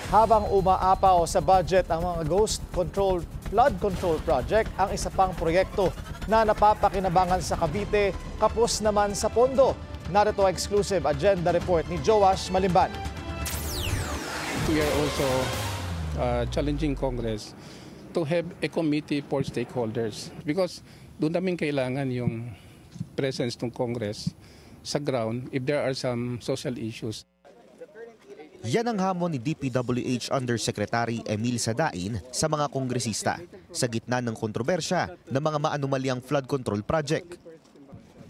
Habang umaapaw sa budget ang mga flood control project, ang isa pang proyekto na napapakinabangan sa Cavite, kapos naman sa pondo. Narito ang exclusive agenda report ni Joash Malimban. We are also challenging Congress to have a committee for stakeholders because doon namin kailangan yung presence ng Congress sa ground if there are some social issues. Yan ang hamon ni DPWH Undersecretary Emil Sadain sa mga kongresista sa gitna ng kontrobersya ng mga maanumalyang flood control project.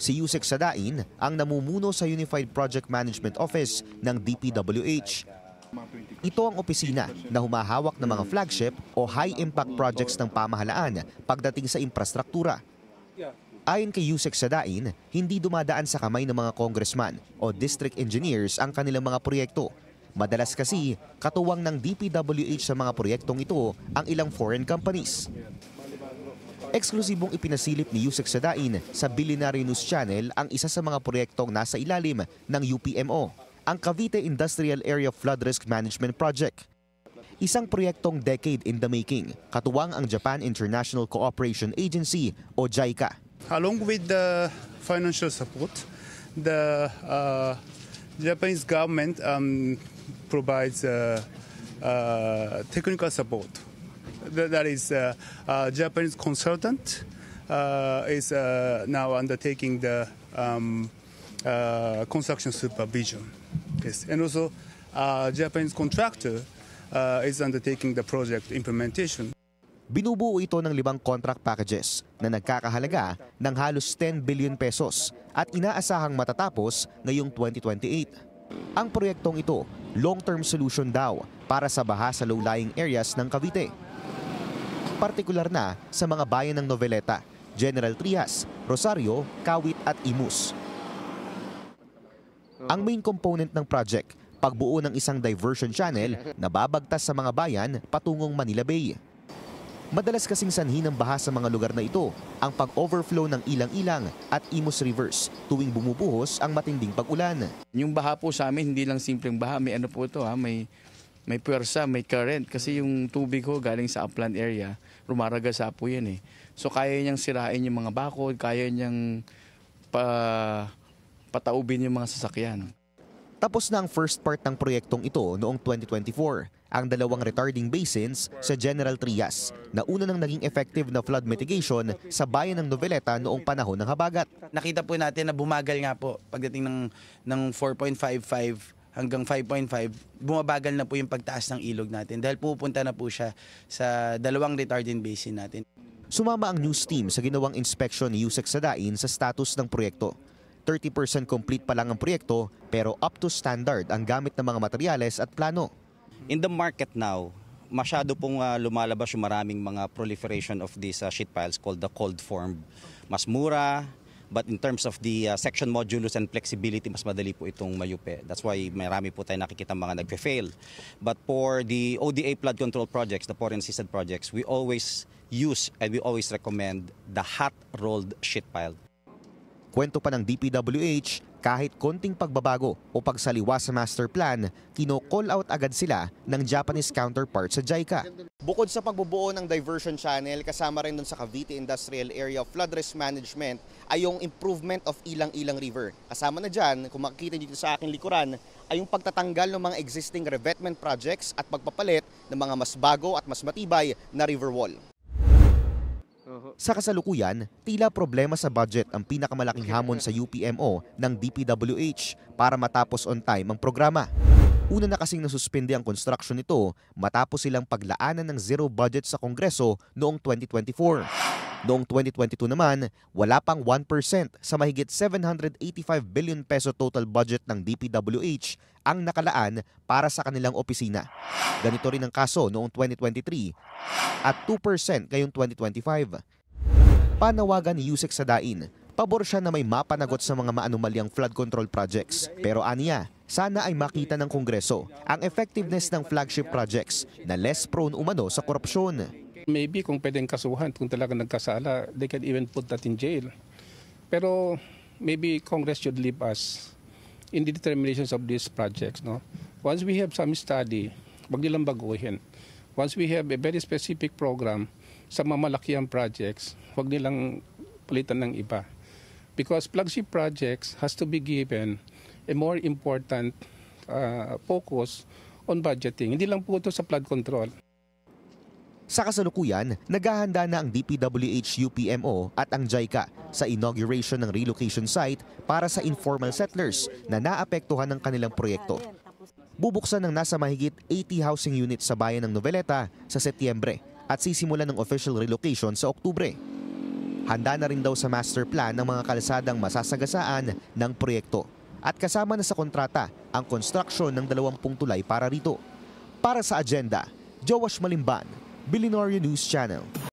Si Yusek Sadain ang namumuno sa Unified Project Management Office ng DPWH. Ito ang opisina na humahawak ng mga flagship o high-impact projects ng pamahalaan pagdating sa infrastruktura. Ayon kay Yusek Sadain, hindi dumadaan sa kamay ng mga congressman o district engineers ang kanilang mga proyekto. Madalas kasi, katuwang ng DPWH sa mga proyektong ito ang ilang foreign companies. Eksklusibong ipinasilip ni Yusek Sadain sa Billionaire News Channel ang isa sa mga proyektong nasa ilalim ng UPMO, ang Cavite Industrial Area Flood Risk Management Project. Isang proyektong decade in the making, katuwang ang Japan International Cooperation Agency o JICA. Along with the financial support, the Japanese government provides technical support. That is, Japanese consultant is now undertaking the construction supervision. Yes. And also, Japanese contractor is undertaking the project implementation. Binubuo ito ng 5 contract packages na nagkakahalaga ng halos 10 billion pesos at inaasahang matatapos ngayong 2028. Ang proyektong ito, long-term solution daw para sa baha sa low-lying areas ng Cavite. Partikular na sa mga bayan ng Noveleta, General Trias, Rosario, Kawit at Imus. Ang main component ng project, pagbuo ng isang diversion channel na babagtas sa mga bayan patungong Manila Bay. Madalas kasing sanhi ng baha sa mga lugar na ito ang pag-overflow ng Ilang-Ilang at Imus Rivers tuwing bumubuhos ang matinding pag-ulan. Yung baha po sa amin, hindi lang simpleng baha. May ano po ito, may puwersa, may current. Kasi yung tubig ko galing sa upland area, rumaragasa po yan eh. So kaya niyang sirain yung mga bakod, kaya niyang pataubin yung mga sasakyan. Tapos na ang first part ng proyektong ito noong 2024, ang 2 retarding basins sa General Trias na una nang naging effective na flood mitigation sa bayan ng Noveleta noong panahon ng habagat. Nakita po natin na bumagal nga po pagdating ng 4.55 hanggang 5.5, bumabagal na po yung pagtaas ng ilog natin dahil pupunta na po siya sa 2 retarding basin natin. Sumama ang news team sa ginawang inspection ni Yusek Sadain sa status ng proyekto. 30% complete pa lang ang proyekto pero up to standard ang gamit ng mga materyales at plano. In the market now, masyado pong lumalabas yung maraming mga proliferation of these sheet piles called the cold form. Mas mura, but in terms of the section modulus and flexibility, mas madali po itong mayupi. That's why marami po tayo nakikita mga nagfe-fail. But for the ODA flood control projects, the foreign assisted projects, we always use and we always recommend the hot rolled sheet pile. Kwento pa ng DPWH, kahit konting pagbabago o pagsaliwa sa master plan, kino-call out agad sila ng Japanese counterpart sa JICA. Bukod sa pagbubuo ng diversion channel, kasama rin dun sa Cavite Industrial Area Flood Risk Management ay yung improvement of Ilang-Ilang River. Kasama na dyan, kung makikita dito sa aking likuran, ay yung pagtatanggal ng mga existing revetment projects at pagpapalit ng mga mas bago at mas matibay na river wall. Sa kasalukuyan, tila problema sa budget ang pinakamalaking hamon sa UPMO ng DPWH para matapos on time ang programa. Una na kasing nasuspende ang construction nito matapos silang paglaanan ng zero budget sa Kongreso noong 2024. Noong 2022 naman, wala pang 1% sa mahigit 785 billion peso total budget ng DPWH ang nakalaan para sa kanilang opisina. Ganito rin ang kaso noong 2023 at 2% ngayong 2025. Panawagan ni Yusek Sadain, pabor siya na may mapanagot sa mga maanumalyang flood control projects. Pero aniya, sana ay makita ng Kongreso ang effectiveness ng flagship projects na less prone umano sa korupsyon. Maybe kung pwedeng kasuhan, kung talaga nagkasala, they can even put that in jail. Pero maybe Congress should leave us in the determinations of these projects. No? Once we have some study, Huwag nilang baguhin. Once we have a very specific program sa mamalakiang projects, huwag nilang palitan ng iba. Because flagship projects has to be given a more important focus on budgeting. Hindi lang po ito sa flood control. Sa kasalukuyan, naghahanda na ang DPWH UPMO at ang JICA sa inauguration ng relocation site para sa informal settlers na naapektuhan ng kanilang proyekto. Bubuksan ng nasa mahigit 80 housing units sa bayan ng Noveleta sa Setyembre at sisimulan ng official relocation sa Oktubre. Handa na rin daw sa master plan ng mga kalsadang masasagasaan ng proyekto at kasama na sa kontrata ang construction ng 20 tulay para rito. Para sa agenda, Joash Malimban, Billionaire News Channel.